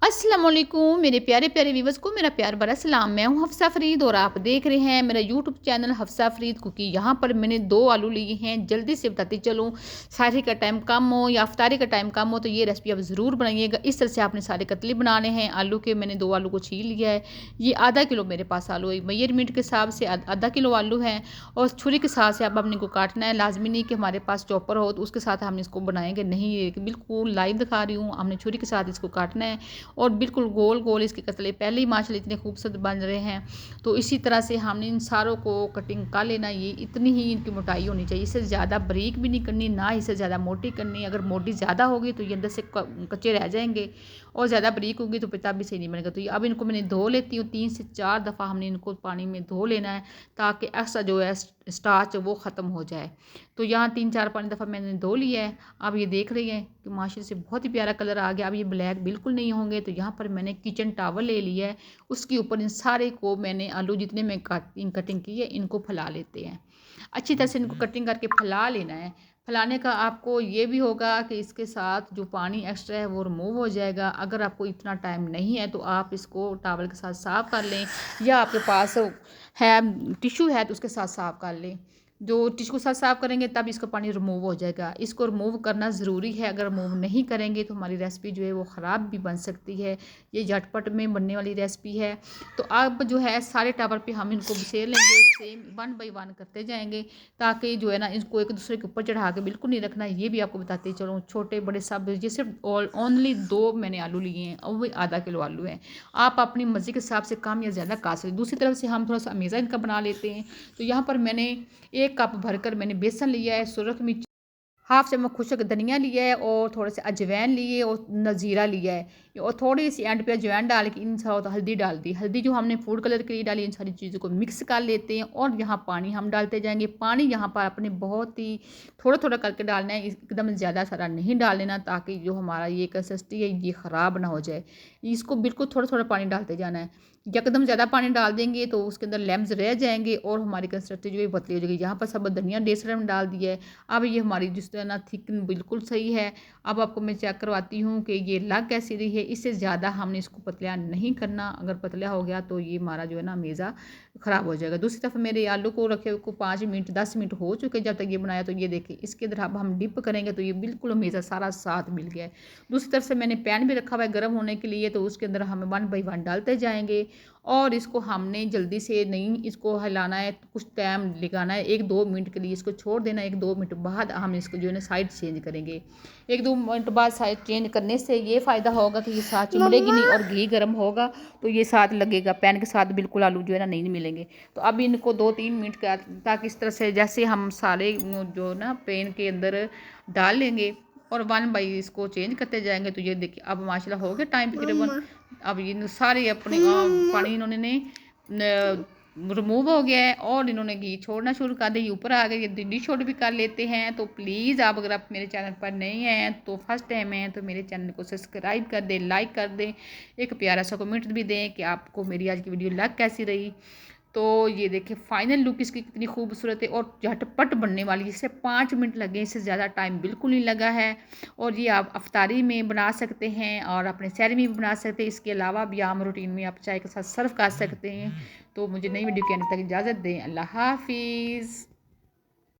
अस्सलाम वालेकुम मेरे प्यारे प्यारे व्यूवर्स को मेरा प्यार भरा सलाम। मैं हूं हफ्सा फरीद और आप देख रहे हैं मेरा YouTube channel Hafsa Farid cookie. यहाँ पर मैंने 2 आलू लिए हैं। जल्दी से बताती चलूँ, सारी का टाइम कम हो या अफ्तारी का टाइम कम हो तो ये रेसिपी आप ज़रूर बनाइएगा। इस तरह से आपने सारे कतले बनाने हैं आलू के। मैंने 2 आलू को छील लिया है। ये आधा किलो मेरे पास आलू है। मेजरमेंट के हिसाब से आधा किलो आलू है और छुरी के साथ से अब अपने को काटना है। लाजमी नहीं कि हमारे पास चॉपर हो तो उसके साथ हम इसको बनाएंगे, नहीं, ये बिल्कुल लाइव दिखा रही हूँ। हमने छुरी के साथ इसको काटना है और बिल्कुल गोल गोल इसके कतले। पहले ही माशाल्लाह इतने खूबसूरत बन रहे हैं। तो इसी तरह से हमने इन सारों को कटिंग कर लेना। ये इतनी ही इनकी मोटाई होनी चाहिए, इससे ज़्यादा बारीक भी नहीं करनी, ना इससे ज़्यादा मोटी करनी। अगर मोटी ज़्यादा होगी तो ये अंदर से कच्चे रह जाएंगे और ज़्यादा बारीक होगी तो पिता भी सही नहीं बनेगा। तो ये अब इनको मैंने धो लेती हूँ। 3 से 4 दफ़ा हमने इनको पानी में धो लेना है ताकि एक्स्ट्रा जो है स्टार्च वो ख़त्म हो जाए। तो यहाँ 3-4-5 दफ़ा मैंने धो लिया है। अब ये देख रही हैं कि माशाल्लाह से बहुत ही प्यारा कलर आ गया। अब ये ब्लैक बिल्कुल नहीं होंगे। तो यहाँ पर मैंने किचन टावल ले लिया है, उसके ऊपर इन सारे को मैंने आलू जितने मैं कटिंग की है इनको फैला लेते हैं। अच्छी तरह से इनको कटिंग करके फैला लेना है। फैलाने का आपको ये भी होगा कि इसके साथ जो पानी एक्स्ट्रा है वो रिमूव हो जाएगा। अगर आपको इतना टाइम नहीं है तो आप इसको टॉवल के साथ साफ़ कर लें या आपके पास है टिश्यू है तो उसके साथ साफ़ कर लें। जो टिश्यू के साथ साफ़ करेंगे तब इसका पानी रिमूव हो जाएगा। इसको रिमूव करना ज़रूरी है। अगर रिमूव नहीं करेंगे तो हमारी रेसिपी जो है वो ख़राब भी बन सकती है। ये झटपट में बनने वाली रेसिपी है। तो अब जो है सारे टावर पे हम इनको बसेर लेंगे, सेम 1 बाई 1 करते जाएंगे ताकि जो है ना इसको एक दूसरे के ऊपर चढ़ा के बिल्कुल नहीं रखना। ये भी आपको बताते चलो, छोटे बड़े सब ये सिर्फ ओनली 2 मैंने आलू लिए हैं और वही आधा किलो आलू है। आप अपनी मर्ज़ी के हिसाब से कम या ज़्यादा काट सकते। दूसरी तरफ से हम थोड़ा सा अमेज़ा इनका बना लेते हैं। तो यहाँ पर मैंने 1 कप भरकर मैंने बेसन लिया है, सुरख मिर्च, हाफ चम्मच खुशक धनिया लिया है और थोड़े से अजवाइन लिए और नज़ीरा लिया है और थोड़ी सी एंड पे अजवाइन डाल के इन साथ हल्दी डाल दी। हल्दी जो हमने फूड कलर के लिए डाली, इन सारी चीज़ों को मिक्स कर लेते हैं और यहाँ पानी हम डालते जाएंगे। पानी यहाँ पर अपने बहुत ही थोड़ा थोड़ा करके डालना है, एकदम ज़्यादा सारा नहीं डाल लेना ताकि जो हमारा ये कंसिस्टेंसी है ये ख़राब ना हो जाए। इसको बिल्कुल थोड़ा थोड़ा पानी डालते जाना है। एकदम ज़्यादा पानी डाल देंगे तो उसके अंदर लेम्स रह जाएंगे और हमारी कंसिस्टेंसी जो है पतली हो जाएगी। यहाँ पर सब धनिया डेसर में डाल दिया है। अब ये हमारी जिस तरह ना थिक बिल्कुल सही है। अब आपको मैं चेक करवाती हूँ कि ये लग कैसी रही है। इससे ज़्यादा हमने इसको पतला नहीं करना। अगर पतला हो गया तो ये हमारा जो है ना मेज़ा ख़राब हो जाएगा। दूसरी तरफ मेरे आलू को रखे को 5 मिनट 10 मिनट हो चुके जब तक ये बनाया। तो ये देखिए इसके अंदर अब हम डिप करेंगे तो ये बिल्कुल मेज़ा सारा साथ मिल गया है। दूसरी तरफ से मैंने पैन भी रखा हुआ है गर्म होने के लिए, तो उसके अंदर हम 1 बाई 1 डालते जाएंगे और इसको हमने जल्दी से नहीं इसको हिलाना है, कुछ टाइम लगाना है। 1-2 मिनट के लिए इसको छोड़ देना। 1-2 मिनट बाद हम इसको जो है ना साइड चेंज करेंगे। 1-2 मिनट बाद साइड चेंज करने से ये फ़ायदा होगा कि ये साथ चिमड़ेगी नहीं और घी गर्म होगा तो ये साथ लगेगा, पैन के साथ बिल्कुल आलू जो है ना नहीं मिलेंगे। तो अब इनको 2-3 मिनट का ताकि इस तरह से जैसे हम सारे जो ना पैन के अंदर डाल लेंगे और 1 बाई इसको चेंज करते जाएंगे। तो ये देखिए अब माशाल्लाह हो गया टाइम तकरीबन। अब ये सारे अपने पानी इन्होंने रिमूव हो गया है और इन्होंने घी छोड़ना शुरू कर दिया। ऊपर आ गए, ये डिश आउट भी कर लेते हैं। तो प्लीज़ आप अगर आप मेरे चैनल पर नए हैं तो फर्स्ट टाइम हैं तो मेरे चैनल को सब्सक्राइब कर दें, लाइक कर दें, एक प्यारा सा कमेंट भी दें कि आपको मेरी आज की वीडियो लग कैसी रही। तो ये देखिए फाइनल लुक इसकी कितनी खूबसूरत है और झटपट बनने वाली है। इससे 5 मिनट लगे, इससे ज़्यादा टाइम बिल्कुल नहीं लगा है। और ये आप अफ्तारी में बना सकते हैं और अपने सहरी में भी बना सकते हैं। इसके अलावा भी आम रूटीन में आप चाय के साथ सर्व कर सकते हैं। तो मुझे नई वीडियो के आने तक इजाज़त दें। अल्लाह हाफिज़।